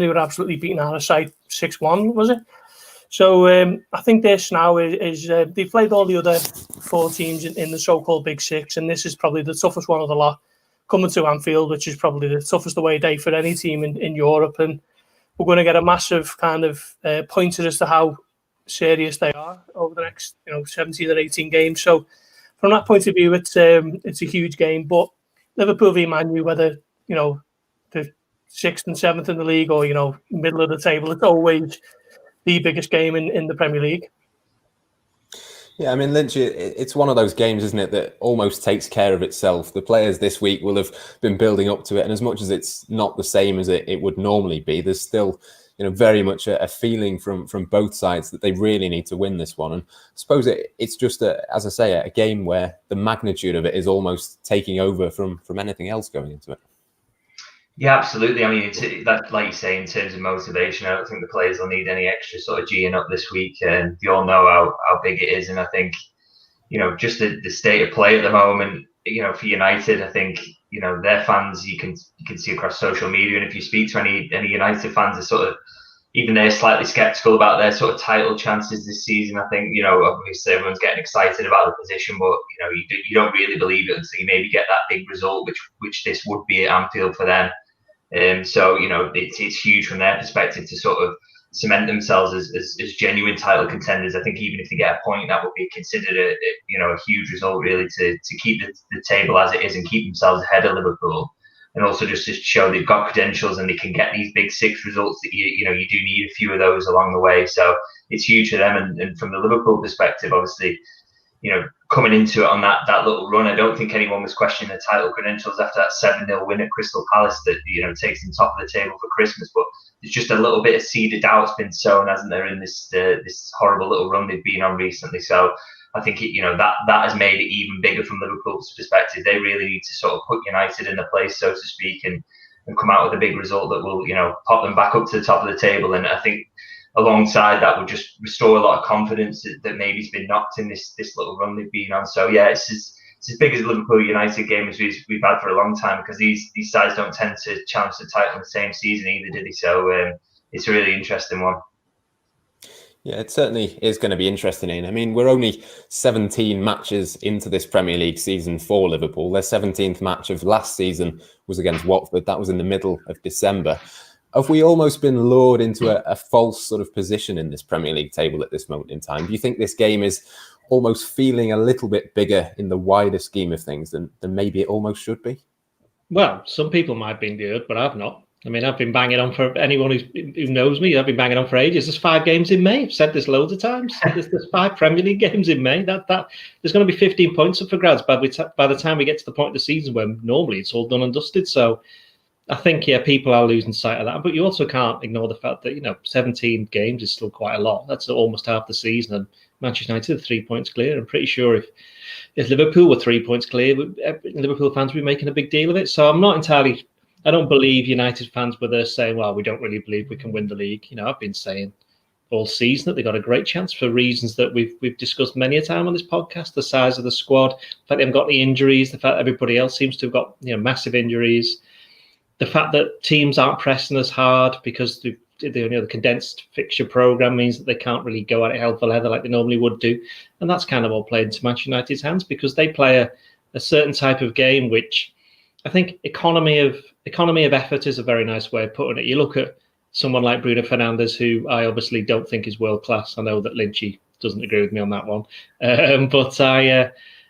They were absolutely beaten out of sight 6-1, was it? So I think this now is they've played all the other 4 teams in the so-called Big Six, and this is probably the toughest one of the lot, coming to Anfield, which is probably the toughest away day for any team in Europe. And we're going to get a massive kind of pointer as to how serious they are over the next 17 or 18 games. So from that point of view, it's a huge game. But Liverpool v Man U, whether the 6th and 7th in the league or middle of the table, it's always the biggest game in the Premier League. Yeah, I mean, Lynch, it's one of those games, isn't it, that almost takes care of itself. The players this week will have been building up to it, and as much as it's not the same as it would normally be, there's still very much a feeling from both sides that they really need to win this one. And I suppose it's just, as I say, a game where the magnitude of it is almost taking over from anything else going into it. Yeah, absolutely. I mean, that, like you say, in terms of motivation, I don't think the players will need any extra sort of G'ing up this week. And you all know how big it is. And I think, just the state of play at the moment, for United, I think, their fans, you can see across social media. And if you speak to any United fans, are sort of, even they're slightly sceptical about their sort of title chances this season. I think, obviously everyone's getting excited about the position, but, you don't really believe it until you maybe get that big result, which this would be at Anfield for them. So it's huge from their perspective to sort of cement themselves as genuine title contenders. I think even if they get a point, that would be considered a huge result really to keep the table as it is and keep themselves ahead of Liverpool, and also just to show they've got credentials and they can get these big 6 results that you do need a few of those along the way. So it's huge for them, and from the Liverpool perspective, obviously, coming into it on that little run, I don't think anyone was questioning the title credentials after that 7-0 win at Crystal Palace that takes them top of the table for Christmas. But there's just a little bit of seed of doubt's been sown, hasn't there, in this horrible little run they've been on recently. So I think that has made it even bigger from Liverpool's perspective. They really need to sort of put United in the place, so to speak, and come out with a big result that will pop them back up to the top of the table. And I think alongside that would just restore a lot of confidence that maybe's been knocked in this little run they've been on. So yeah, it's as big as Liverpool United game as we've had for a long time, because these sides don't tend to challenge the title in the same season either, did they? So it's a really interesting one. Yeah, it certainly is going to be interesting, Ian. I mean, we're only 17 matches into this Premier League season for Liverpool. Their 17th match of last season was against Watford. That was in the middle of December. Have we almost been lured into a false sort of position in this Premier League table at this moment in time? Do you think this game is almost feeling a little bit bigger in the wider scheme of things than maybe it almost should be? Well, some people might be lured, but I've not. I mean, I've been banging on for anyone who knows me. I've been banging on for ages. There's 5 games in May. I've said this loads of times. There's 5 Premier League games in May. That there's going to be 15 points up for grabs by the time we get to the point of the season when normally it's all done and dusted. So I think, people are losing sight of that. But you also can't ignore the fact that, 17 games is still quite a lot. That's almost half the season. And Manchester United are 3 points clear. I'm pretty sure if Liverpool were 3 points clear, Liverpool fans would be making a big deal of it. So I don't believe United fans were there saying, well, we don't really believe we can win the league. I've been saying all season that they got a great chance for reasons that we've discussed many a time on this podcast. The size of the squad, the fact they haven't got any injuries, the fact everybody else seems to have got massive injuries, the fact that teams aren't pressing as hard because the condensed fixture program means that they can't really go at it hell for leather like they normally would do. And that's kind of all played into Manchester United's hands because they play a certain type of game, which I think economy of effort is a very nice way of putting it. You look at someone like Bruno Fernandes, who I obviously don't think is world class. I know that Lynchy doesn't agree with me on that one, but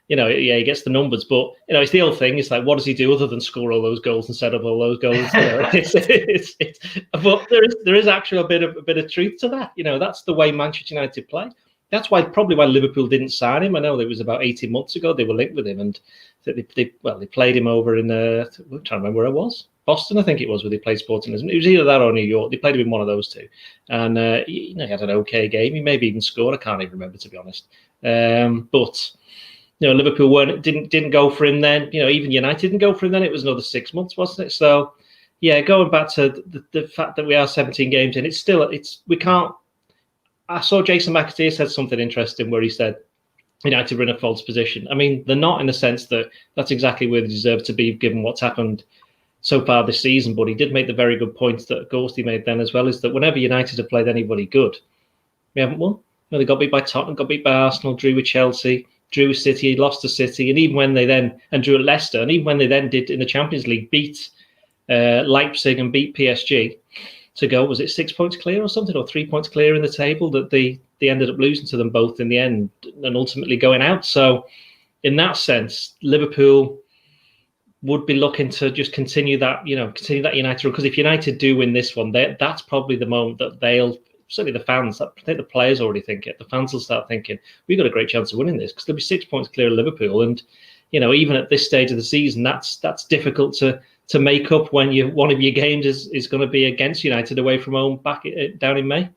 he gets the numbers. But it's the old thing. It's like, what does he do other than score all those goals and set up all those goals? But there is actually a bit of truth to that. That's the way Manchester United play. That's probably why Liverpool didn't sign him. I know it was about 18 months ago they were linked with him, and they played him over in I'm trying to remember where it was. Boston, I think it was, where they played Sporting Lisbon. It was either that or New York. They played him in one of those two, and he had an okay game. He maybe even scored. I can't even remember, to be honest. But Liverpool didn't go for him then. Even United didn't go for him then. It was another 6 months, wasn't it? So yeah, going back to the fact that we are 17 games in, we can't. I saw Jason McAteer said something interesting where he said United were in a false position. I mean, they're not, in the sense that that's exactly where they deserve to be given what's happened so far this season. But he did make the very good points that Ghosty made then as well, is that whenever United have played anybody good, we haven't won. They got beat by Tottenham, got beat by Arsenal, drew with Chelsea, drew with City, lost to City, and even when they then drew at Leicester, and even when they then did in the Champions League beat Leipzig and beat PSG to go, was it 6 points clear or something, or 3 points clear in the table, that they ended up losing to them both in the end and ultimately going out. So in that sense, Liverpool would be looking to just continue that United run, because if United do win this one, that's probably the moment that they'll, certainly the fans, I think the players already think it, the fans will start thinking, we've got a great chance of winning this, because there'll be 6 points clear of Liverpool. And, even at this stage of the season, that's difficult to make up when one of your games is going to be against United away from home back down in May.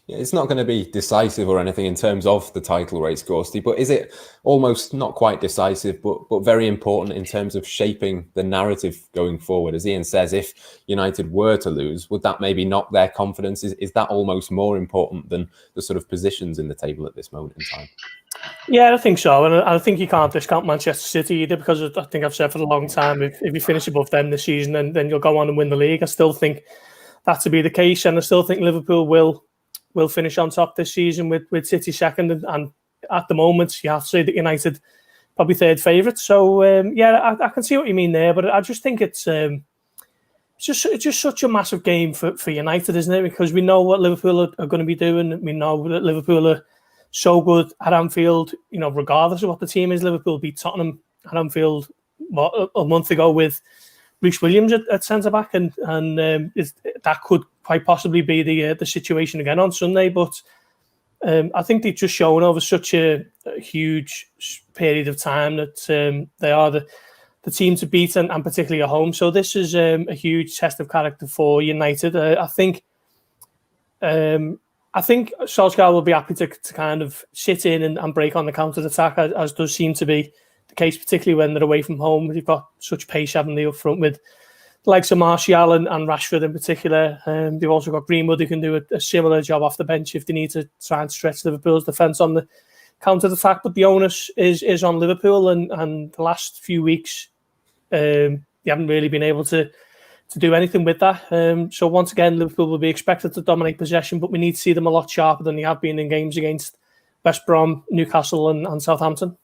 Yeah, it's not going to be decisive or anything in terms of the title race, Ghosty, but is it almost not quite decisive, but very important in terms of shaping the narrative going forward? As Ian says, if United were to lose, would that maybe knock their confidence? Is that almost more important than the sort of positions in the table at this moment in time? Yeah, I think so. And I think you can't discount Manchester City either, because I think I've said for a long time, if you finish above them this season, then you'll go on and win the league. I still think that to be the case. And I still think Liverpool will finish on top this season with City second. And at the moment, you have to say that United probably third favourite. So, I can see what you mean there. But I just think it's just such a massive game for United, isn't it? Because we know what Liverpool are going to be doing. We know that Liverpool are so good at Anfield, regardless of what the team is. Liverpool beat Tottenham at Anfield a month ago with Reece Williams at centre-back, and that could quite possibly be the situation again on Sunday. But I think they've just shown over such a huge period of time that they are the team to beat, and particularly at home. So this is a huge test of character for United. I think Solskjaer will be happy to kind of sit in and break on the counter-attack, as does seem to be the case, particularly when they're away from home. They've got such pace, haven't they, up front, with the likes of Martial and Rashford in particular. They've also got Greenwood, who can do a similar job off the bench if they need to try and stretch Liverpool's defence on the counter-attack. But the onus is on Liverpool, and the last few weeks, they haven't really been able to do anything with that. So once again, Liverpool will be expected to dominate possession, but we need to see them a lot sharper than they have been in games against West Brom, Newcastle and Southampton.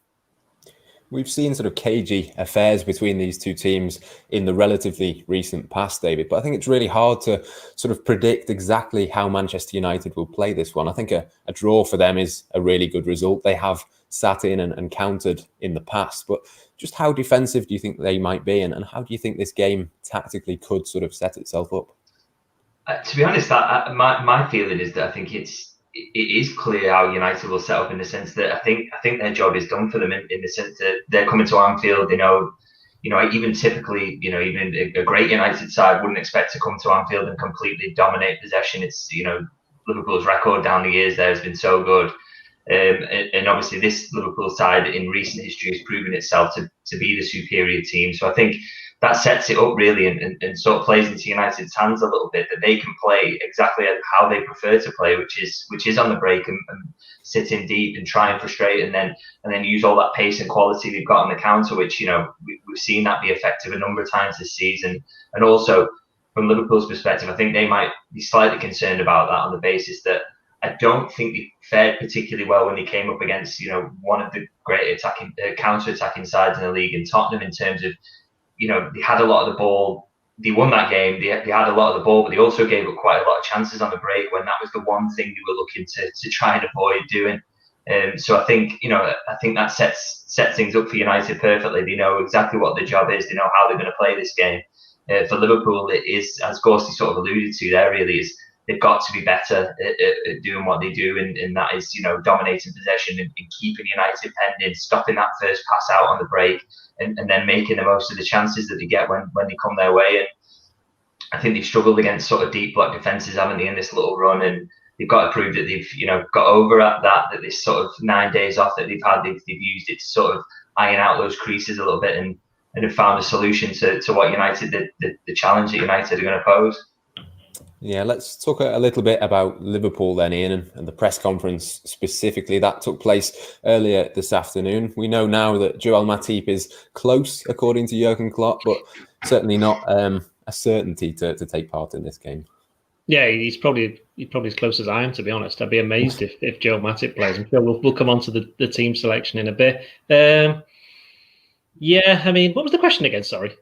We've seen sort of cagey affairs between these two teams in the relatively recent past, David, but I think it's really hard to sort of predict exactly how Manchester United will play this one. I think a draw for them is a really good result. They have sat in and countered in the past, but just how defensive do you think they might be, and how do you think this game tactically could sort of set itself up? To be honest, my feeling is that I think it is clear how United will set up, in the sense that I think their job is done for them, in the sense that they're coming to Anfield. Even typically, even a great United side wouldn't expect to come to Anfield and completely dominate possession. It's, Liverpool's record down the years there has been so good. And obviously this Liverpool side in recent history has proven itself to be the superior team. So I think that sets it up really, and sort of plays into United's hands a little bit, that they can play exactly how they prefer to play, which is on the break and sit in deep and try and frustrate, and then use all that pace and quality they've got on the counter, which we've seen that be effective a number of times this season. And also from Liverpool's perspective, I think they might be slightly concerned about that, on the basis that I don't think they fared particularly well when they came up against one of the great counter-attacking sides in the league, in Tottenham, in terms of they had a lot of the ball. They won that game. They had a lot of the ball, but they also gave up quite a lot of chances on the break, when that was the one thing they were looking to try and avoid doing. So I think that sets things up for United perfectly. They know exactly what their job is. They know how they're going to play this game. For Liverpool, it is, as Gorsty sort of alluded to there, really is they've got to be better at doing what they do, and that is dominating possession and keeping United penned in, stopping that first pass out on the break, and then making the most of the chances that they get when they come their way. And I think they've struggled against sort of deep block defences, haven't they, in this little run, and they've got to prove that they've got over at that this sort of 9 days off that they've had, they've used it to sort of iron out those creases a little bit, and have found a solution to what United, the challenge that United are going to pose. Yeah, let's talk a little bit about Liverpool then, Ian, and the press conference specifically. That took place earlier this afternoon. We know now that Joel Matip is close, according to Jurgen Klopp, but certainly not a certainty to take part in this game. Yeah, he's probably as close as I am, to be honest. I'd be amazed if Joel Matip plays. I'm sure we'll come on to the team selection in a bit. Yeah, I mean, what was the question again? Sorry.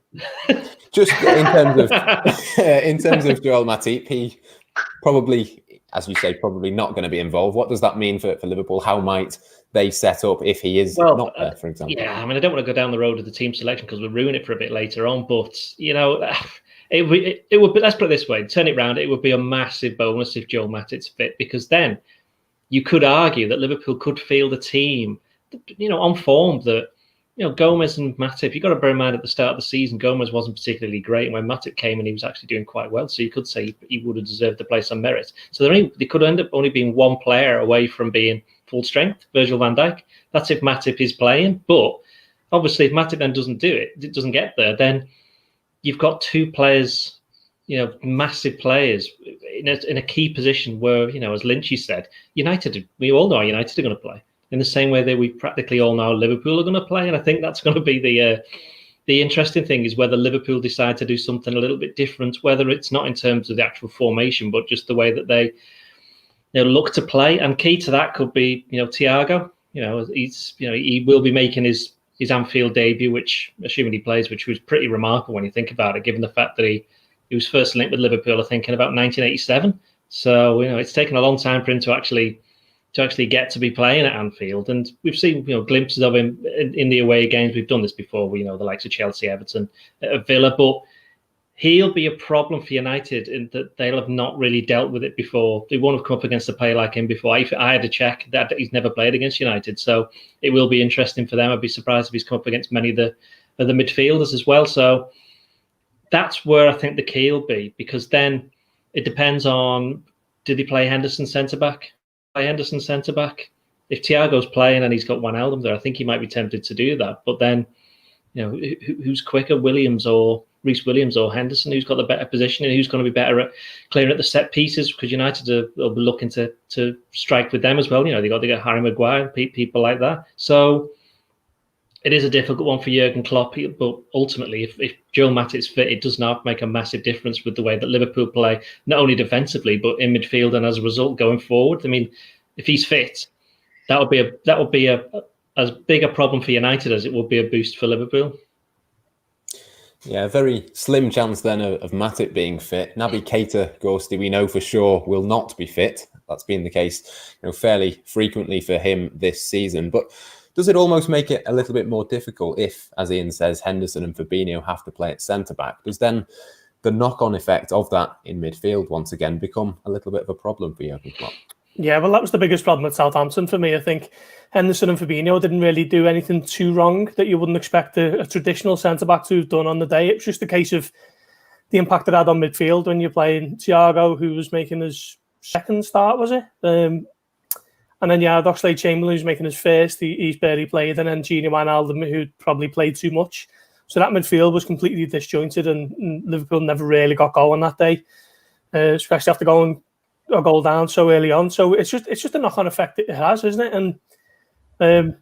Just in terms of Joel Matip, he probably, as you say, probably not going to be involved. What does that mean for Liverpool? How might they set up if he is not there, for example? Yeah, I mean, I don't want to go down the road of the team selection because we'll ruin it for a bit later on. But it would be. Let's put it this way: turn it round. It would be a massive bonus if Joel Matip's fit, because then you could argue that Liverpool could field a team, on form that. Gomez and Matip, you've got to bear in mind at the start of the season, Gomez wasn't particularly great. And when Matip came in, he was actually doing quite well. So you could say he would have deserved the place on merit. So they could end up only being one player away from being full strength, Virgil van Dijk. That's if Matip is playing. But obviously, if Matip then doesn't do it, it doesn't get there, then you've got two players, massive players in a key position where, as Lynchy said, United, we all know United are going to play. In the same way that we practically all know Liverpool are going to play. And I think that's going to be the interesting thing, is whether Liverpool decide to do something a little bit different, whether it's not in terms of the actual formation, but just the way that they look to play. And key to that could be, Thiago. He will be making his Anfield debut, which, assuming he plays, which was pretty remarkable when you think about it, given the fact that he was first linked with Liverpool, I think, in about 1987. So, it's taken a long time for him to actually get to be playing at Anfield. And we've seen, glimpses of him in the away games. We've done this before, the likes of Chelsea, Everton, Villa, but he'll be a problem for United in that they'll have not really dealt with it before. They won't have come up against a player like him before. I had to check that he's never played against United. So it will be interesting for them. I'd be surprised if he's come up against many of the midfielders as well. So that's where I think the key will be, because then it depends on, did he play Henderson centre-back? If Thiago's playing and he's got Wijnaldum there, I think he might be tempted to do that. But then, who's quicker, Williams or Reece Williams or Henderson? Who's got the better position and who's going to be better at clearing at the set pieces? Because United will be looking to strike with them as well. They got to get Harry Maguire, people like that. So it is a difficult one for Jurgen Klopp. But ultimately, if Joel Matip's fit, it does not make a massive difference with the way that Liverpool play, not only defensively but in midfield, and as a result going forward. I mean, if he's fit, that would be as big a problem for United as it would be a boost for Liverpool. Yeah, a very slim chance then of Matip being fit. Naby Keita, Ghosty, we know for sure will not be fit. That's been the case, fairly frequently for him this season. But does it almost make it a little bit more difficult if, as Ian says, Henderson and Fabinho have to play at centre-back? Does then the knock-on effect of that in midfield once again become a little bit of a problem for Jurgen Klopp? Yeah, well, that was the biggest problem at Southampton for me. I think Henderson and Fabinho didn't really do anything too wrong that you wouldn't expect a traditional centre-back to have done on the day. It was just a case of the impact it had on midfield when you're playing Thiago, who was making his second start, was it? And then you had Oxlade-Chamberlain, who's making his first. He's barely played. And then Gini Wijnaldum, who probably played too much. So that midfield was completely disjointed, and Liverpool never really got going that day, especially after going a goal down so early on. So it's just a knock-on effect it has, isn't it? And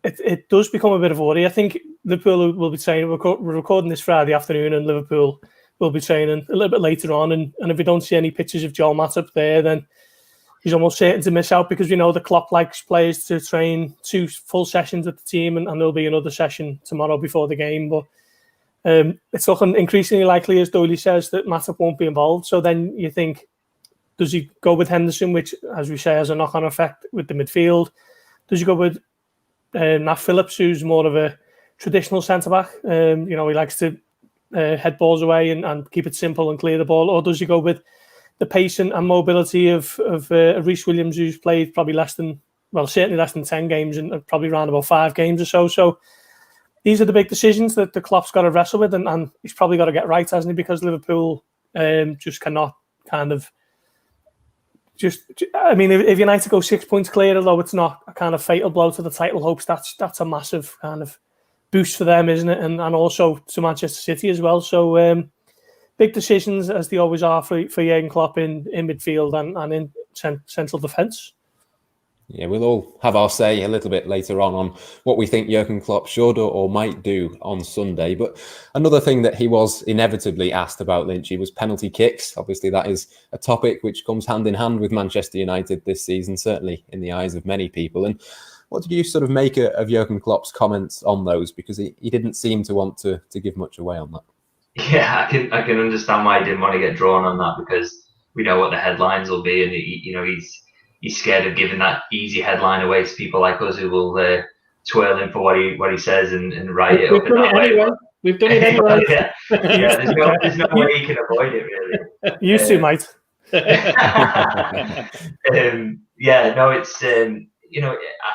it does become a bit of a worry. I think Liverpool will be training. We're recording this Friday afternoon, and Liverpool will be training a little bit later on. And if we don't see any pictures of Joel Matip there, then he's almost certain to miss out, because we know the Klopp likes players to train 2 full sessions at the team, and there'll be another session tomorrow before the game. But it's looking increasingly likely, as Doyle says, that Matip won't be involved. So then you think, does he go with Henderson, which, as we say, has a knock-on effect with the midfield? Does he go with Nat Phillips, who's more of a traditional centre-back? He likes to head balls away and keep it simple and clear the ball. Or does he go with the pace and mobility of Reece Williams, who's played probably certainly less than 10 games and probably around about 5 games or so. So these are the big decisions that the Klopp's got to wrestle with, and he's probably got to get right, hasn't he? Because Liverpool just cannot if United go 6 points clear, although it's not a kind of fatal blow to the title hopes, that's a massive kind of boost for them, isn't it? And also to Manchester City as well. So big decisions, as they always are for Jurgen Klopp in midfield and in central defence. Yeah, we'll all have our say a little bit later on what we think Jurgen Klopp should or might do on Sunday. But another thing that he was inevitably asked about, Lynchy, was penalty kicks. Obviously, that is a topic which comes hand in hand with Manchester United this season, certainly in the eyes of many people. And what did you sort of make of Jurgen Klopp's comments on those? Because he didn't seem to want to give much away on that. Yeah, I can understand why he didn't want to get drawn on that, because we know what the headlines will be, and he's scared of giving that easy headline away to people like us who will twirl him for what he says and write it up in that way. Anyway. We've done it anyway. Yeah, there's no way you can avoid it, really. Used to, mate. It's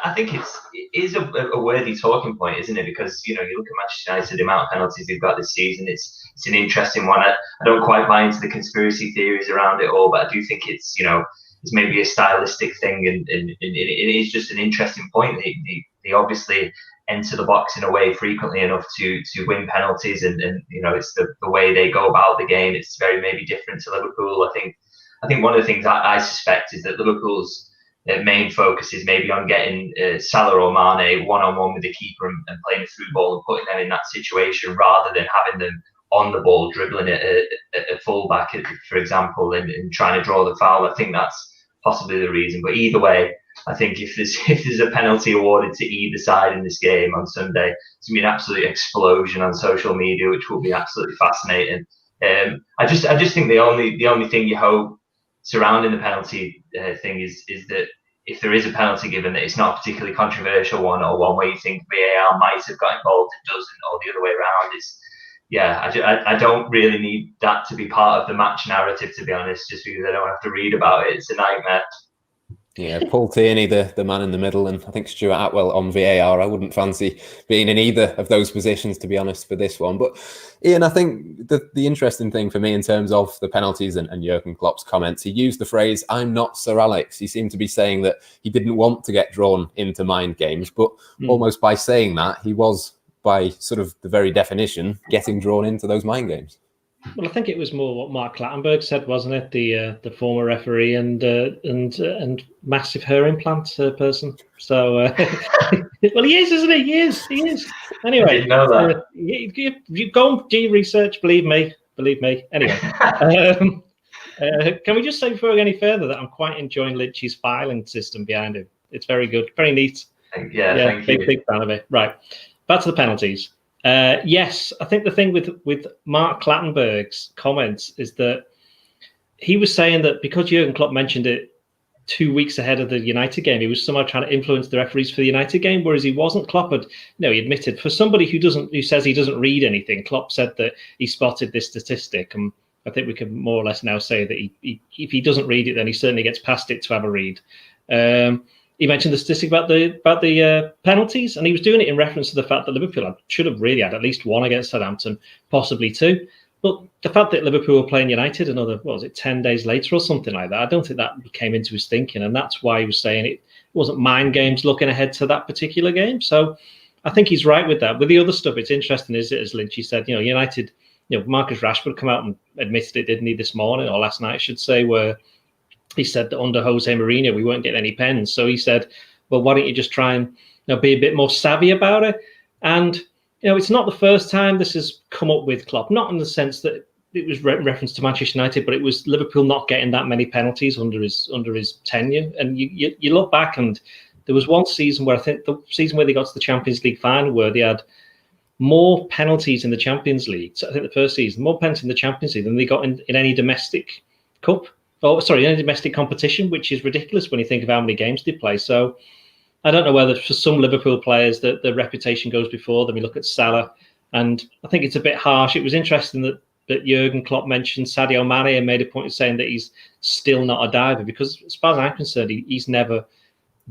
I think it is a worthy talking point, isn't it? Because you look at Manchester United, the amount of penalties they've got this season. It's an interesting one. I don't quite buy into the conspiracy theories around it all, but I do think it's maybe a stylistic thing, and it is just an interesting point. They obviously enter the box in a way frequently enough to win penalties, and it's the way they go about the game. It's very maybe different to Liverpool. I think one of the things I suspect is that Liverpool's main focus is maybe on getting Salah or Mane one-on-one with the keeper and playing a through ball and putting them in that situation, rather than having them on the ball dribbling at a fullback, for example, and trying to draw the foul. I think that's possibly the reason. But either way, I think if there's a penalty awarded to either side in this game on Sunday, it's going to be an absolute explosion on social media, which will be absolutely fascinating. I just think the only thing you hope surrounding the penalty thing is that if there is a penalty given, that it's not a particularly controversial one, or one where you think VAR might have got involved and doesn't, or the other way around. I don't really need that to be part of the match narrative, to be honest, just because I don't have to read about it. It's a nightmare. Yeah, Paul Tierney, the man in the middle, and I think Stuart Atwell on VAR. I wouldn't fancy being in either of those positions, to be honest, for this one. But Ian, I think the interesting thing for me in terms of the penalties and Jurgen Klopp's comments, he used the phrase, "I'm not Sir Alex." He seemed to be saying that he didn't want to get drawn into mind games, but almost by saying that, he was, by sort of the very definition, getting drawn into those mind games. Well, I think it was more what Mark Clattenburg said, wasn't it? The former referee and massive hair implant person. So, well, he is, isn't he? He is. Anyway, I didn't know that. You go and do your research. Believe me. Anyway, can we just say before we go any further that I'm quite enjoying Lynchy's filing system behind him. It's very good, very neat. Thank you. Big fan of it. Right, back to the penalties. Yes, I think the thing with Mark Clattenburg's comments is that he was saying that because Jurgen Klopp mentioned it 2 weeks ahead of the United game, he was somehow trying to influence the referees for the United game, whereas he wasn't. Klopp had, he admitted, for somebody who says he doesn't read anything, Klopp said that he spotted this statistic, and I think we can more or less now say that if he doesn't read it, then he certainly gets past it to have a read. He mentioned the statistic about the penalties, and he was doing it in reference to the fact that Liverpool should have really had at least one against Southampton, possibly two. But the fact that Liverpool were playing United another, 10 days later or something like that, I don't think that came into his thinking, and that's why he was saying it wasn't mind games looking ahead to that particular game. So I think he's right with that. With the other stuff, it's interesting, is it, as Lynchy said, United, Marcus Rashford come out and admitted it, didn't he, this morning or last night, I should say, where he said that under Jose Mourinho, we weren't getting any pens. So he said, well, why don't you just try and be a bit more savvy about it? And, it's not the first time this has come up with Klopp, not in the sense that it was reference to Manchester United, but it was Liverpool not getting that many penalties under his tenure. And you look back, and there was one season where I think the season where they got to the Champions League final, where they had more penalties in the Champions League. So I think the first season, more penalties in the Champions League than they got in any domestic cup. Any domestic competition, which is ridiculous when you think of how many games they play. So I don't know whether for some Liverpool players that the reputation goes before them. You look at Salah, and I think it's a bit harsh. It was interesting that Jurgen Klopp mentioned Sadio Mane and made a point of saying that he's still not a diver, because as far as I'm concerned, he's never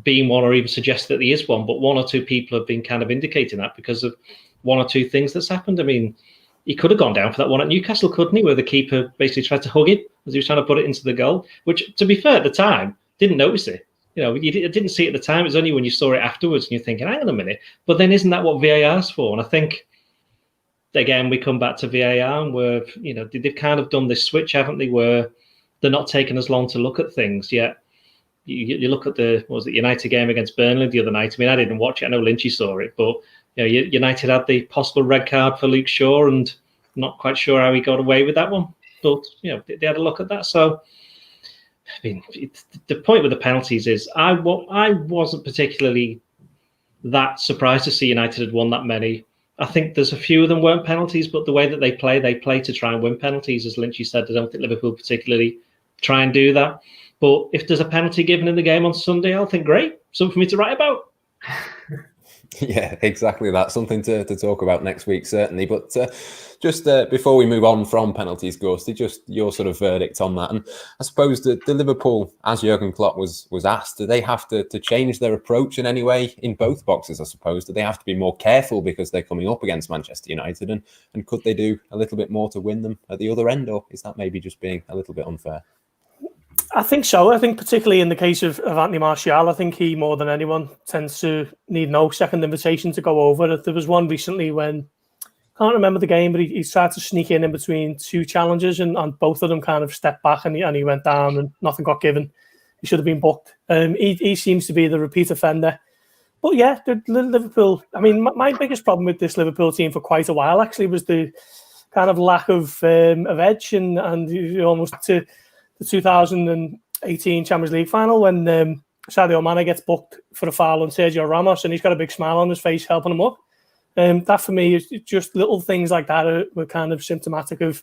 been one or even suggested that he is one. But one or two people have been kind of indicating that because of one or two things that's happened. I mean, he could have gone down for that one at Newcastle, couldn't he? Where the keeper basically tried to hug him as he was trying to put it into the goal, which, to be fair, at the time, didn't notice it. You didn't see it at the time. It was only when you saw it afterwards and you're thinking, hang on a minute. But then isn't that what VAR's for? And I think again, we come back to VAR, and they've kind of done this switch, haven't they, where they're not taking as long to look at things yet. You look at the United game against Burnley the other night. I mean, I didn't watch it. I know Lynchy saw it, but United had the possible red card for Luke Shaw, and not quite sure how he got away with that one. But they had a look at that. So, I mean, the point with the penalties is I wasn't particularly that surprised to see United had won that many. I think there's a few of them weren't penalties, but the way that they play to try and win penalties, as Lynchy said. I don't think Liverpool particularly try and do that. But if there's a penalty given in the game on Sunday, I'll think, great, something for me to write about. Yeah, exactly that. Something to talk about next week, certainly. But just before we move on from penalties, Ghosty, just your sort of verdict on that. And I suppose the Liverpool, as Jurgen Klopp was asked, do they have to change their approach in any way in both boxes, I suppose? Do they have to be more careful because they're coming up against Manchester United? And could they do a little bit more to win them at the other end? Or is that maybe just being a little bit unfair? I think so. I think particularly in the case of Anthony Martial, I think he, more than anyone, tends to need no second invitation to go over. There was one recently when, I can't remember the game, but he tried to sneak in between two challengers, and both of them kind of stepped back, and he went down and nothing got given. He should have been booked. He seems to be the repeat offender. But yeah, the Liverpool, I mean, my biggest problem with this Liverpool team for quite a while actually was the kind of lack of edge and almost to the 2018 Champions League final when Sadio Mane gets booked for a foul on Sergio Ramos, and he's got a big smile on his face helping him up. That for me is just little things like that were kind of symptomatic of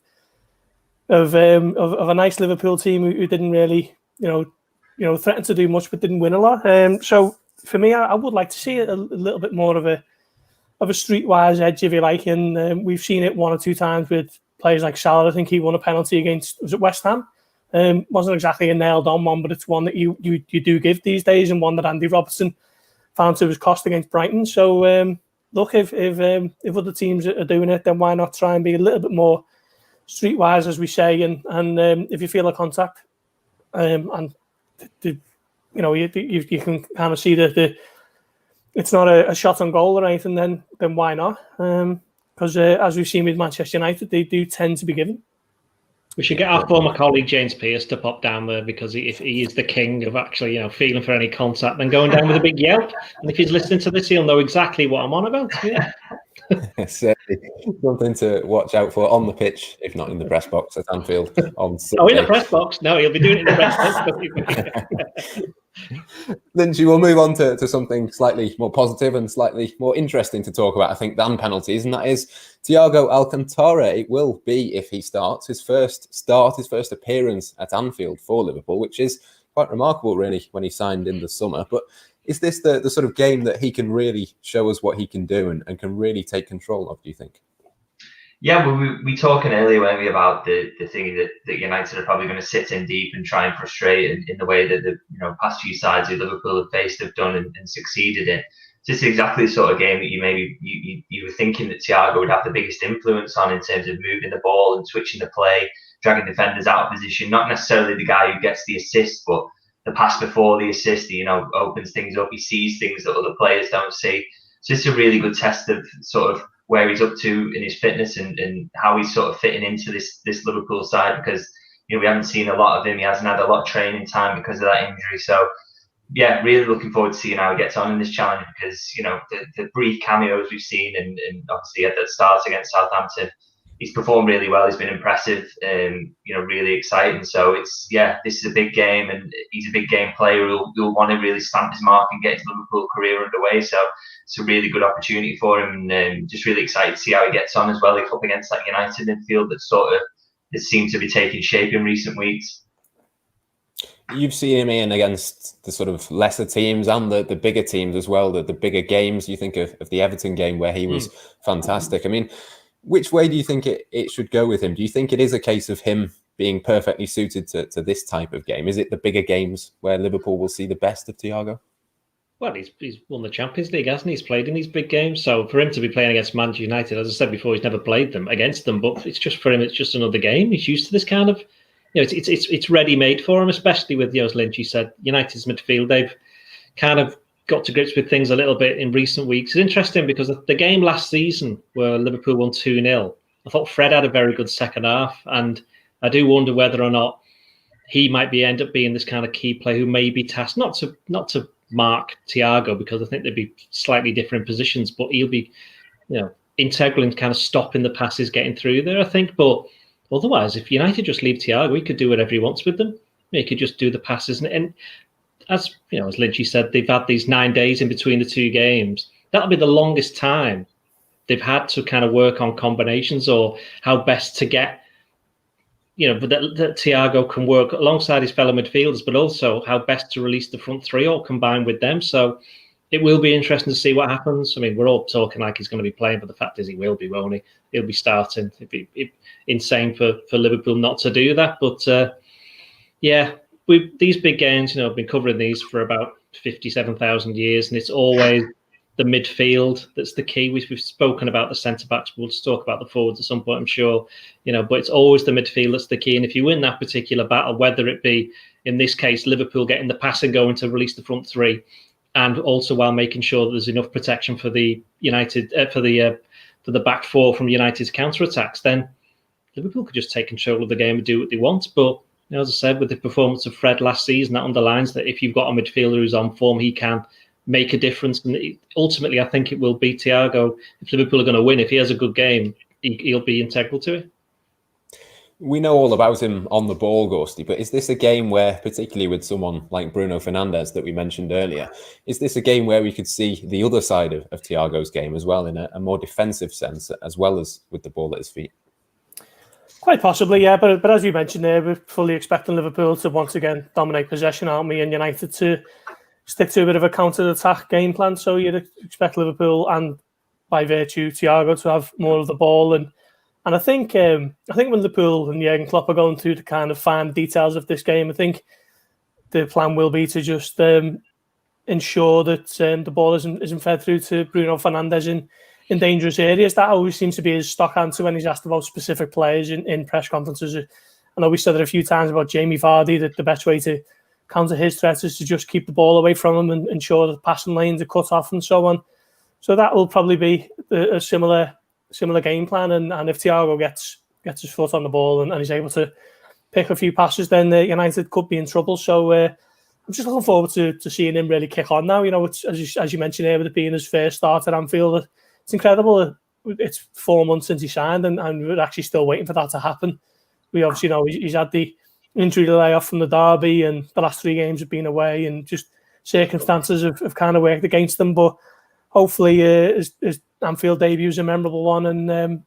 a nice Liverpool team who didn't really threaten to do much but didn't win a lot. So for me, I would like to see a little bit more of a streetwise edge, if you like, and we've seen it one or two times with players like Salah. I think he won a penalty against, was it West Ham? Wasn't exactly a nailed on one, but it's one that you do give these days, and one that Andy Robertson found to his cost against Brighton. So look, if other teams are doing it, then why not try and be a little bit more streetwise, as we say, and if you feel a contact, and you can kind of see that it's not a shot on goal or anything, then why not? Because as we've seen with Manchester United, they do tend to be given. We should get our former colleague James Pearce to pop down there, because if he is the king of actually, feeling for any contact, then going down with a big yelp. And if he's listening to this, he'll know exactly what I'm on about. Yeah. Certainly something to watch out for on the pitch, if not in the press box at Anfield on Sunday. Oh, in the press box? No, he'll be doing it in the press box. Lynchy, we'll move on to something slightly more positive and slightly more interesting to talk about, I think, than penalties, and that is Thiago Alcantara. It will be, if he starts, his first appearance at Anfield for Liverpool, which is quite remarkable, really, when he signed in the summer. But is this the sort of game that he can really show us what he can do and can really take control of, do you think? Yeah, well, we talking earlier, weren't we, about the thing that United are probably going to sit in deep and try and frustrate in the way that the past few sides who Liverpool have faced have done and succeeded in. Just exactly the sort of game that you were thinking that Thiago would have the biggest influence on, in terms of moving the ball and switching the play, dragging defenders out of position. Not necessarily the guy who gets the assist, but the pass before the assist, he opens things up. He sees things that other players don't see. So it's a really good test of sort of where he's up to in his fitness and how he's sort of fitting into this Liverpool side, because we haven't seen a lot of him. He hasn't had a lot of training time because of that injury. So yeah, really looking forward to seeing how he gets on in this challenge, because the brief cameos we've seen and obviously at that start against Southampton, he's performed really well. He's been impressive, really exciting. So this is a big game, and he's a big game player who'll want to really stamp his mark and get his Liverpool career underway. So it's a really good opportunity for him, and just really excited to see how he gets on as well. He's up against that United midfield that sort of seemed to be taking shape in recent weeks. You've seen him in against the sort of lesser teams and the bigger teams as well, the bigger games. You think of the Everton game where he was fantastic. I mean, which way do you think it should go with him? Do you think it is a case of him being perfectly suited to this type of game? Is it the bigger games where Liverpool will see the best of Thiago? Well, he's won the Champions League, hasn't he? He's played in these big games. So for him to be playing against Manchester United, as I said before, he's never played against them. But it's just for him, it's just another game. He's used to this kind of, it's ready-made for him, especially with, as Lynchy said, United's midfield. They've kind of got to grips with things a little bit in recent weeks. It's interesting because the game last season where Liverpool won 2-0, I thought Fred had a very good second half, and I do wonder whether or not he might end up being this kind of key player who may be tasked not to mark Thiago, because I think they'd be slightly different positions, but he'll be, integral in kind of stopping the passes getting through there, I think. But otherwise, if United just leave Thiago, he could do whatever he wants with them. He could just do the passes, and as Lynchy said, they've had these 9 days in between the two games. That'll be the longest time they've had to kind of work on combinations or how best to get, but that Thiago can work alongside his fellow midfielders, but also how best to release the front three or combine with them. So it will be interesting to see what happens. I mean, we're all talking like he's going to be playing, but the fact is he will be, won't he? He'll be starting. It'd be insane for Liverpool not to do that. But these big games, I've been covering these for about 57,000 years, and it's always the midfield that's the key. We've spoken about the centre-backs. We'll just talk about the forwards at some point, I'm sure. But it's always the midfield that's the key. And if you win that particular battle, whether it be, in this case, Liverpool getting the passing going to release the front three, and also while making sure that there's enough protection for the United for the back four from United's counter-attacks, then Liverpool could just take control of the game and do what they want. But as I said, with the performance of Fred last season, that underlines that if you've got a midfielder who's on form, he can make a difference. And ultimately, I think it will be Thiago. If Liverpool are going to win, if he has a good game, he'll be integral to it. We know all about him on the ball, Ghosty, but is this a game where, particularly with someone like Bruno Fernandes that we mentioned earlier, is this a game where we could see the other side of Thiago's game as well, in a more defensive sense, as well as with the ball at his feet? Quite possibly, yeah. But as you mentioned there, we're fully expecting Liverpool to once again dominate possession, aren't we? And United to stick to a bit of a counter-attack game plan. So you'd expect Liverpool and, by virtue, Thiago to have more of the ball. And I think when Liverpool and Jurgen Klopp are going through the kind of fine details of this game, I think the plan will be to just ensure that the ball isn't fed through to Bruno Fernandes in dangerous areas. That always seems to be his stock answer when he's asked about specific players in press conferences. I know we said it a few times about Jamie Vardy, that the best way to counter his threats is to just keep the ball away from him and ensure that passing lanes are cut off and so on. So that will probably be a similar game plan. And if Thiago gets his foot on the ball and he's able to pick a few passes, then United could be in trouble. So I'm just looking forward to seeing him really kick on now. It's, as you mentioned here, with it being his first start at Anfield, it's incredible. It's 4 months since he signed, and we're actually still waiting for that to happen. We obviously know he's had the injury layoff from the derby, and the last 3 games have been away, and just circumstances have kind of worked against them. But hopefully his Anfield debut is a memorable one, and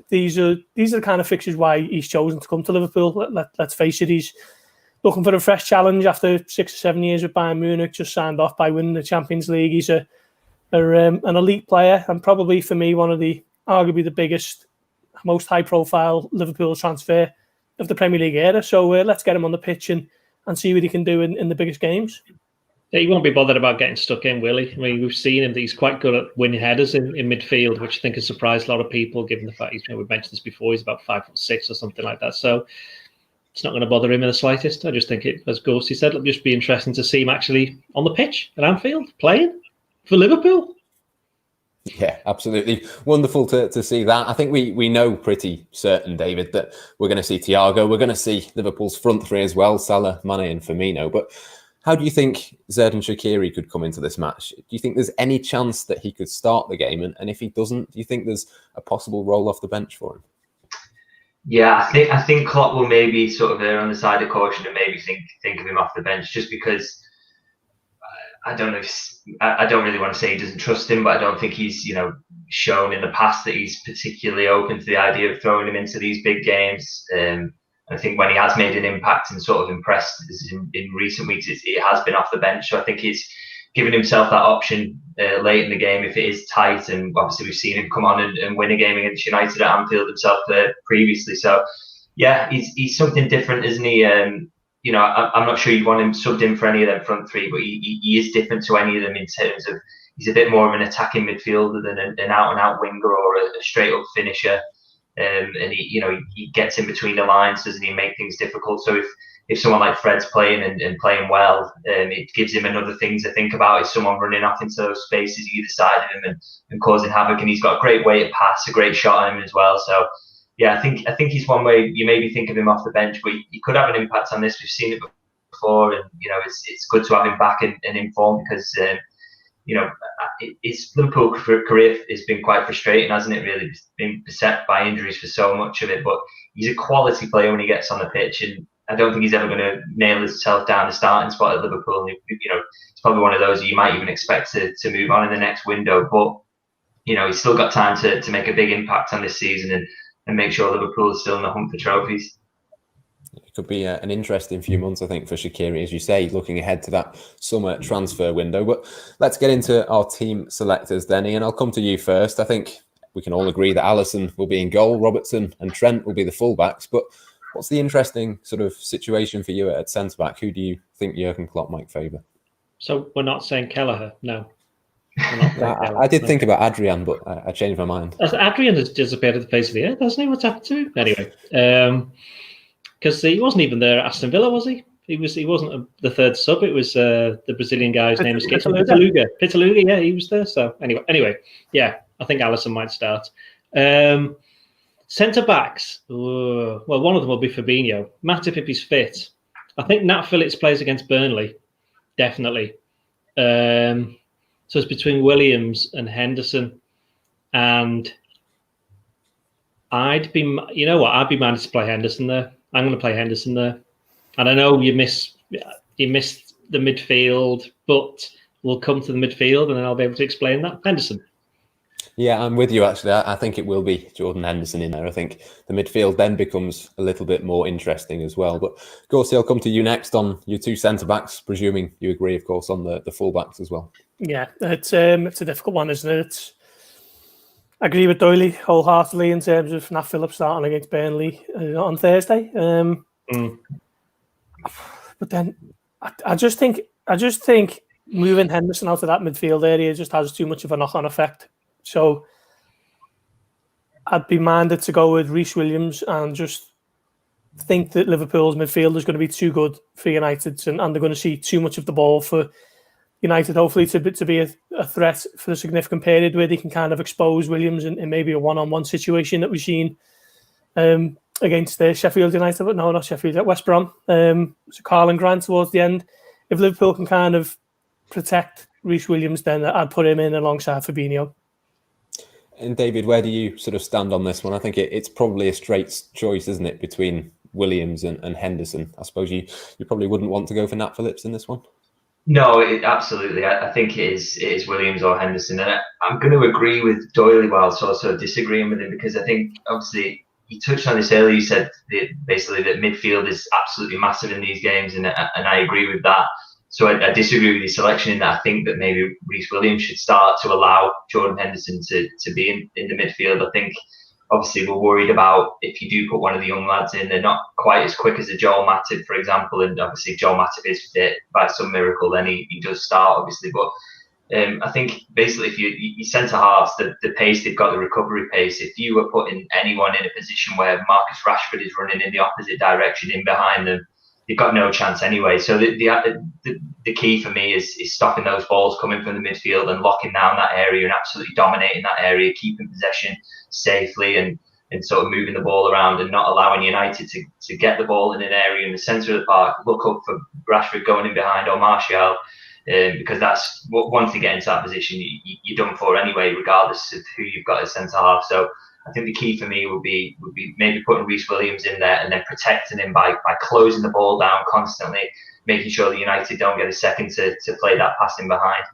these are the kind of fixtures why he's chosen to come to Liverpool. Let's face it, he's looking for a fresh challenge after 6 or 7 years with Bayern Munich, just signed off by winning the Champions League. He's an elite player, and probably for me one of arguably the biggest, most high-profile Liverpool transfer of the Premier League era. So let's get him on the pitch and see what he can do in the biggest games. Yeah, he won't be bothered about getting stuck in, will he? I mean, we've seen him that he's quite good at winning headers in midfield, which I think has surprised a lot of people, given the fact we've mentioned this before, he's about 5'6" or something like that. So it's not going to bother him in the slightest. I just think as Ghosty said, it'll just be interesting to see him actually on the pitch at Anfield playing for Liverpool. Yeah, absolutely. Wonderful to see that. I think we know pretty certain, David, that we're going to see Thiago. We're going to see Liverpool's front three as well, Salah, Mane and Firmino. But how do you think Xherdan Shaqiri could come into this match? Do you think there's any chance that he could start the game? And if he doesn't, do you think there's a possible roll off the bench for him? Yeah, I think Klopp will maybe sort of err on the side of caution and maybe think of him off the bench, just because I don't know. I don't really want to say he doesn't trust him, but I don't think he's shown in the past that he's particularly open to the idea of throwing him into these big games. I think when he has made an impact and sort of impressed in recent weeks, it has been off the bench. So I think he's given himself that option late in the game if it is tight. And obviously we've seen him come on and win a game against United at Anfield himself previously. So yeah, he's something different, isn't he? I'm not sure you want him subbed in for any of them front three, but he is different to any of them in terms of he's a bit more of an attacking midfielder than an out-and-out winger or a straight-up finisher. And he gets in between the lines, doesn't he, make things difficult. So if someone like Fred's playing and playing well, it gives him another thing to think about. Is someone running off into those spaces either side of him and causing havoc? And he's got a great way to pass, a great shot on him as well. So yeah, I think he's one way you maybe think of him off the bench, but he could have an impact on this. We've seen it before, and it's good to have him back and in form because his Liverpool career has been quite frustrating, hasn't it? Really, been beset by injuries for so much of it, but he's a quality player when he gets on the pitch, and I don't think he's ever going to nail himself down the starting spot at Liverpool. It's probably one of those you might even expect to move on in the next window, but he's still got time to make a big impact on this season and make sure Liverpool is still in the hunt for trophies. It could be an interesting few months, I think, for Shaqiri, as you say, looking ahead to that summer transfer window. But let's get into our team selectors then, Ian. I'll come to you first. I think we can all agree that Alisson will be in goal, Robertson and Trent will be the fullbacks. But what's the interesting sort of situation for you at centre-back? Who do you think Jurgen Klopp might favour? So we're not saying Kelleher, no. I did think about Adrian, but I changed my mind. Adrian has disappeared at the face of the earth, hasn't he? What's happened to him? Anyway, because he wasn't even there at Aston Villa, was he? He wasn't the third sub. It was the Brazilian guy's name escapes me. Pitaluga, yeah, he was there. So anyway, yeah, I think Alisson might start. Centre backs. Well, one of them will be Fabinho. Matip if he's fit. I think Nat Phillips plays against Burnley, definitely. So it's between Williams and Henderson, and I'd be minded to play Henderson there. I'm going to play Henderson there, and I know you missed the midfield, but we'll come to the midfield, and then I'll be able to explain that. Henderson. Yeah, I'm with you, actually. I think it will be Jordan Henderson in there. I think the midfield then becomes a little bit more interesting as well. But, Gorsey, I'll come to you next on your two centre-backs, presuming you agree, of course, on the full-backs as well. Yeah, it's a difficult one, isn't it? I agree with Doyley wholeheartedly in terms of Nat Phillips starting against Burnley on Thursday. But then I just think moving Henderson out of that midfield area just has too much of a knock-on effect. So I'd be minded to go with Reece Williams and just think that Liverpool's midfield is going to be too good for United, and they're going to see too much of the ball for United, hopefully, to be a threat for a significant period where they can kind of expose Williams in maybe a one-on-one situation that we've seen against Sheffield United, but no, not Sheffield, at West Brom. So Karlan Grant towards the end. If Liverpool can kind of protect Reece Williams, then I'd put him in alongside Fabinho. And David, where do you sort of stand on this one? I think it's probably a straight choice, isn't it, between Williams and Henderson? I suppose you probably wouldn't want to go for Nat Phillips in this one. No, absolutely. I think it is Williams or Henderson. And I'm going to agree with Doyley whilst also disagreeing with him, because I think, obviously, you touched on this earlier. You said basically that midfield is absolutely massive in these games, and I agree with that. So I disagree with your selection in that I think that maybe Reece Williams should start to allow Jordan Henderson to be in the midfield. I think, obviously, we're worried about if you do put one of the young lads in, they're not quite as quick as a Joel Matip, for example. And obviously, if Joel Matip is fit by some miracle, then he does start, obviously. But I think basically, if you centre halves, the pace they've got, the recovery pace. If you were putting anyone in a position where Marcus Rashford is running in the opposite direction, in behind them, you've got no chance anyway. So the key for me is stopping those balls coming from the midfield and locking down that area and absolutely dominating that area, keeping possession safely and sort of moving the ball around and not allowing United to get the ball in an area in the centre of the park, look up for Rashford going in behind or Martial, because that's once you get into that position, you're done for anyway, regardless of who you've got as centre half. So I think the key for me would be maybe putting Reece Williams in there and then protecting him by closing the ball down constantly, making sure that United don't get a second to play that passing behind.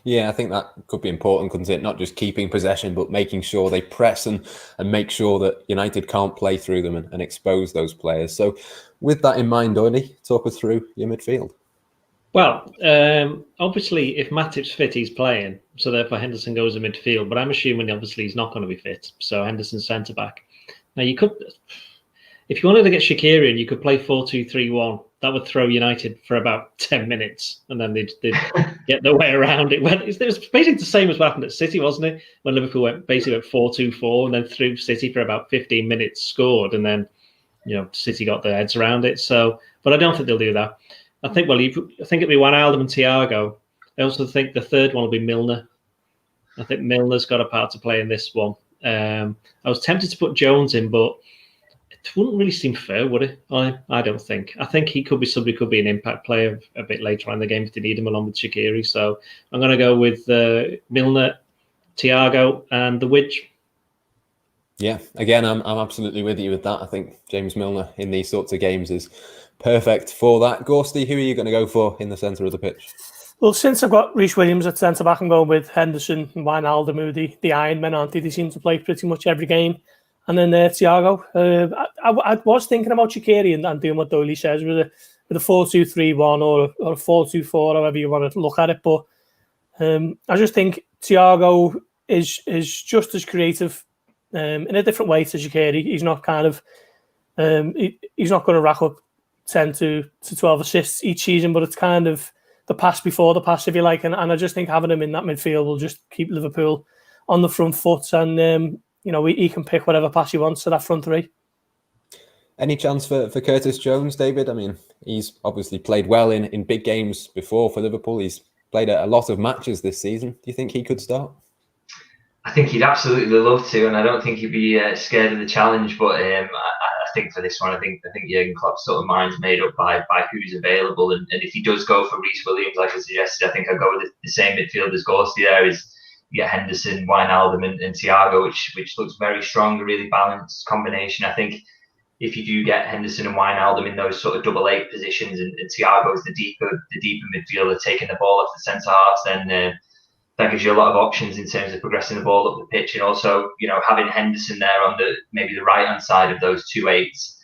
Yeah, I think that could be important, couldn't it? Not just keeping possession, but making sure they press and make sure that United can't play through them and expose those players. So with that in mind, Doyley, talk us through your midfield. Well, obviously, if Matip's fit, he's playing. So therefore, Henderson goes in midfield. But I'm assuming, obviously, he's not going to be fit. So Henderson's centre-back. Now, you could, if you wanted to get Shaqiri in, you could play 4-2-3-1. That would throw United for about 10 minutes. And then they'd get their way around it. It was basically the same as what happened at City, wasn't it? When Liverpool went 4-2-4 and then threw City for about 15 minutes, scored, and then City got their heads around it. So, but I don't think they'll do that. I think it'll be Wijnaldum and Thiago. I also think the third one will be Milner. I think Milner's got a part to play in this one. I was tempted to put Jones in, but it wouldn't really seem fair, would it? I don't think. I think he could be somebody, could be an impact player a bit later on in the game if they need him, along with Shaqiri. So I'm going to go with Milner, Thiago, and the Widge. Yeah, again, I'm absolutely with you with that. I think James Milner in these sorts of games is perfect for that. Gorsty, who are you going to go for in the centre of the pitch? Well, since I've got Reece Williams at centre back, I'm going with Henderson and Wijnaldum, who the Iron Men, aren't they? They seem to play pretty much every game. And then Thiago. I was thinking about Shaqiri and doing what Doyle says with a 4-2-3-1 or a 4-2-4, however you want to look at it. But I just think Thiago is just as creative in a different way to Shaqiri. He's not he's not going to rack up 10 to 12 assists each season, but it's kind of the pass before the pass, if you like. And I just think having him in that midfield will just keep Liverpool on the front foot, and he can pick whatever pass he wants to that front three. Any chance for Curtis Jones, David? I mean, he's obviously played well in big games before for Liverpool. He's played a lot of matches this season. Do you think he could start? I think he'd absolutely love to, and I don't think he'd be scared of the challenge. But I think for this one, I think Jurgen Klopp's sort of mind's made up by who's available, and if he does go for Reece Williams, like I suggested, I think I'd go with the same midfield as Gorsty there. Is you get Henderson, Wijnaldum, and Thiago, which looks very strong, a really balanced combination. I think if you do get Henderson and Wijnaldum in those sort of double 8 positions, and Thiago is the deeper midfielder taking the ball off the centre halves, then that gives you a lot of options in terms of progressing the ball up the pitch, and also having Henderson there on maybe the right hand side of those 2-8s,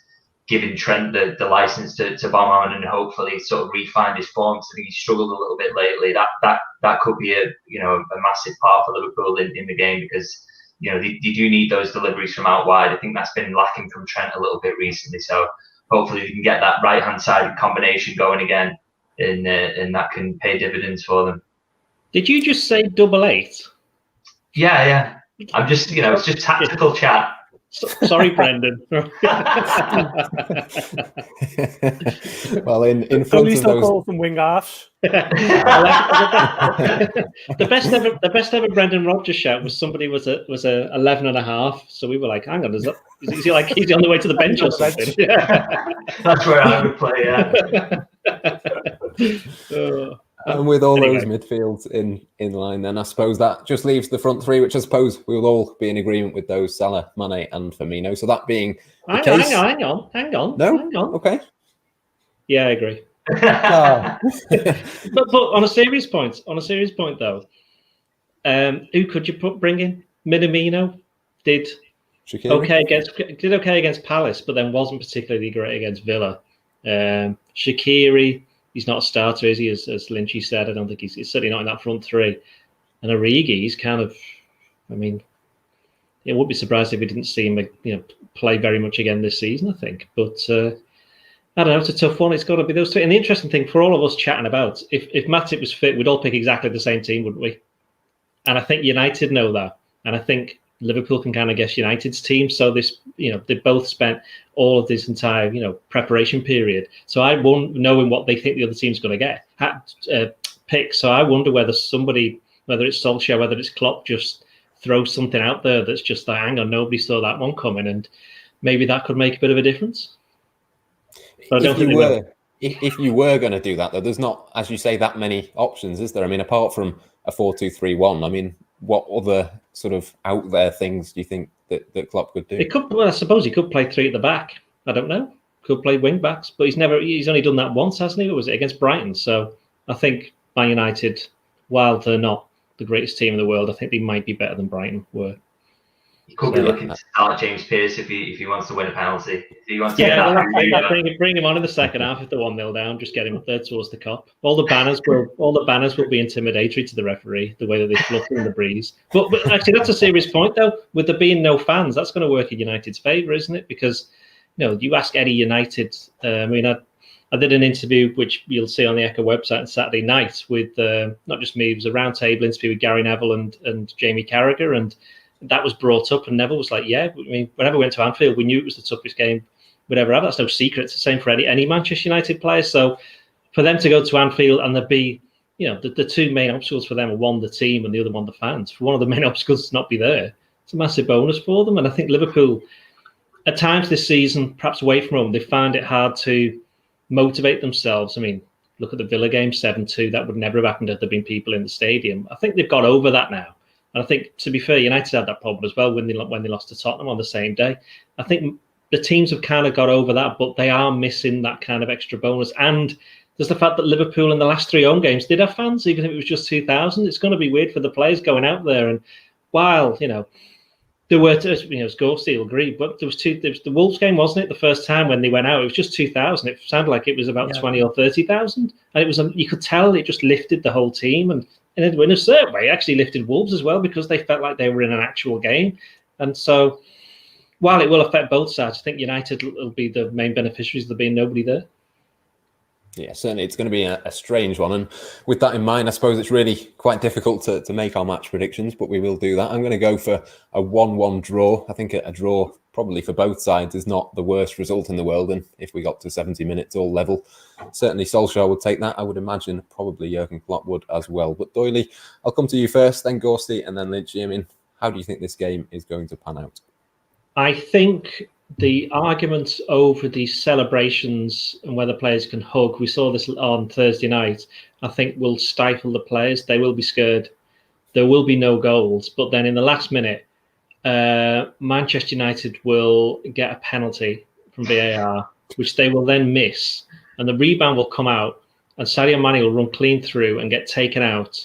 giving Trent the license to bomb on and hopefully sort of refine his form. So I think he's struggled a little bit lately. That could be a massive part for Liverpool in the game, because they do need those deliveries from out wide. I think that's been lacking from Trent a little bit recently. So hopefully we can get that right hand side combination going again, and that can pay dividends for them. Did you just say double 8? Yeah. I'm just it's just tactical chat. Sorry, Brendan. Well, in front of those from wing halves. The best ever Brendan Rodgers shout was somebody was a 11.5. So we were like, hang on, is he like he's on the way to the bench or something? That's where I would play. Yeah. And with all those midfields in line, then I suppose that just leaves the front three, which I suppose we'll all be in agreement with those: Salah, Mane, and Firmino. So that being the case, hang on. No, hang on. Okay. Yeah, I agree. But on a serious point, though, who could you bring in? Minamino did Shaqiri. okay against Palace, but then wasn't particularly great against Villa. Shaqiri. He's not a starter, is he? As Lynchy said, I don't think he's certainly not in that front three. And Origi, he's kind of, I mean, it would be surprised if we didn't see him, play very much again this season, I think. But I don't know, it's a tough one. It's got to be those three. And the interesting thing for all of us chatting about, if Matip was fit, we'd all pick exactly the same team, wouldn't we? And I think United know that. And I think Liverpool can kind of guess United's team. So this, they both spent all of this entire, preparation period. So I won't knowing what they think the other team's going to get pick. So I wonder whether somebody, whether it's Solskjaer, whether it's Klopp, just throws something out there that's just like, hang on, nobody saw that one coming, and maybe that could make a bit of a difference. But I don't think they will. If you were going to do that, though, there's not, as you say, that many options, is there? I mean, apart from a 4-2-3-1, I mean, what other sort of out there things do you think that Klopp could do? I suppose he could play 3 at the back. I don't know. Could play wing backs, but he's only done that once, hasn't he? Or was it against Brighton? So I think Man United, while they're not the greatest team in the world, I think they might be better than Brighton were. He could be looking to start James Pearce if he wants to win a penalty. If he wants to bring him on in the second half if they're 1-0 down. Just get him up there towards the Kop. All the banners will be intimidatory to the referee, the way that they flutter in the breeze. But actually, that's a serious point though. With there being no fans, that's going to work in United's favour, isn't it? Because you ask any United. I did an interview which you'll see on the Echo website on Saturday night with not just me. It was a roundtable interview with Gary Neville and Jamie Carragher, and that was brought up, and Neville was like, yeah, I mean, whenever we went to Anfield, we knew it was the toughest game would ever have. That's no secret. It's the same for any Manchester United player. So for them to go to Anfield and there be, the two main obstacles for them are one, the team, and the other one, the fans. For one of the main obstacles to not be there, it's a massive bonus for them. And I think Liverpool, at times this season, perhaps away from home, they find it hard to motivate themselves. I mean, look at the Villa game, 7-2. That would never have happened if there'd been people in the stadium. I think they've got over that now. And I think, to be fair, United had that problem as well when they lost to Tottenham on the same day. I think the teams have kind of got over that, but they are missing that kind of extra bonus. And there's the fact that Liverpool in the last 3 home games did have fans, even if it was just 2,000. It's going to be weird for the players going out there. And while, there were, as Gorsty will agree, but there was the Wolves game, wasn't it? The first time when they went out, it was just 2,000. It sounded like it was about 20 or 30,000. And it was, you could tell it just lifted the whole team. And in a certain way, it actually lifted Wolves as well, because they felt like they were in an actual game. And so while it will affect both sides, I think United will be the main beneficiaries of there being nobody there. Yeah, certainly it's going to be a strange one. And with that in mind, I suppose it's really quite difficult to make our match predictions, but we will do that. I'm going to go for a 1-1 draw. I think a draw probably for both sides is not the worst result in the world. And if we got to 70 minutes all level, certainly Solskjaer would take that. I would imagine probably Jurgen Klopp would as well. But Doyley, I'll come to you first, then Gorsty, and then Lynchy. I mean, how do you think this game is going to pan out? I think the arguments over the celebrations and whether players can hug, we saw this on Thursday night, I think will stifle the players. They will be scared. There will be no goals. But then in the last minute, Manchester United will get a penalty from VAR, which they will then miss. And the rebound will come out, and Sadio Mane will run clean through and get taken out.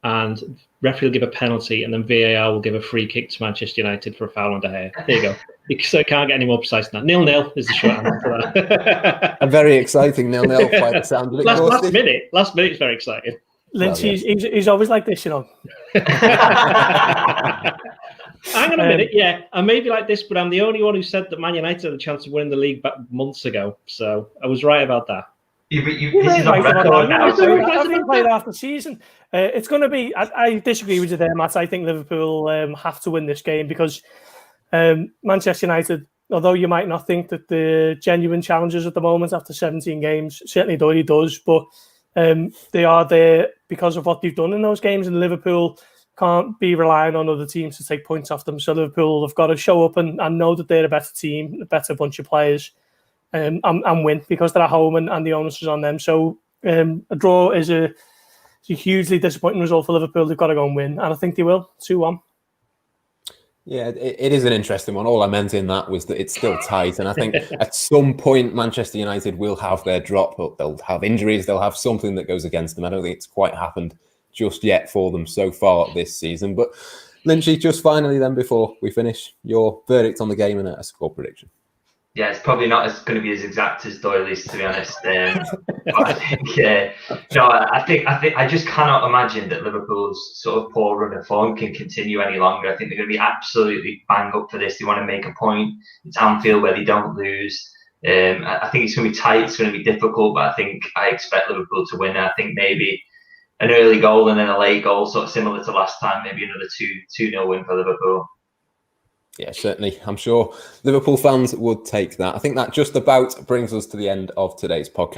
And referee will give a penalty, and then VAR will give a free kick to Manchester United for a foul under hair. There you go. So I can't get any more precise than that. 0-0 is the short answer to that. A very exciting 0-0 by the sound of it. Last minute is very exciting. Lynch, he's always like this, Hang on a minute, yeah. I may be like this, but I'm the only one who said that Man United had a chance of winning the league back months ago. So I was right about that. This is not record now. I've played half the season. It's going to be. I disagree with you there, Matt. I think Liverpool have to win this game because Manchester United, although you might not think that the genuine challenges at the moment after 17 games, certainly Doyle does, but they are there because of what they've done in those games, and Liverpool can't be relying on other teams to take points off them. So Liverpool have got to show up and know that they're a better team, a better bunch of players, and win because they're at home and the onus is on them. So a draw is a hugely disappointing result for Liverpool. They've got to go and win, and I think they will, 2-1. Yeah, it is an interesting one. All I meant in that was that it's still tight. And I think at some point, Manchester United will have their drop. They'll have injuries. They'll have something that goes against them. I don't think it's quite happened just yet for them so far this season. But Lynchy, just finally then, before we finish, your verdict on the game and a score prediction. Yeah, it's probably not going to be as exact as Doyley's, to be honest. But I think, I just cannot imagine that Liverpool's sort of poor run of form can continue any longer. I think they're going to be absolutely bang up for this. They want to make a point. It's Anfield where they don't lose. I think it's going to be tight. It's going to be difficult, but I expect Liverpool to win. I think maybe an early goal and then a late goal, sort of similar to last time. Maybe another 2-0 win for Liverpool. Yeah, certainly. I'm sure Liverpool fans would take that. I think that just about brings us to the end of today's podcast.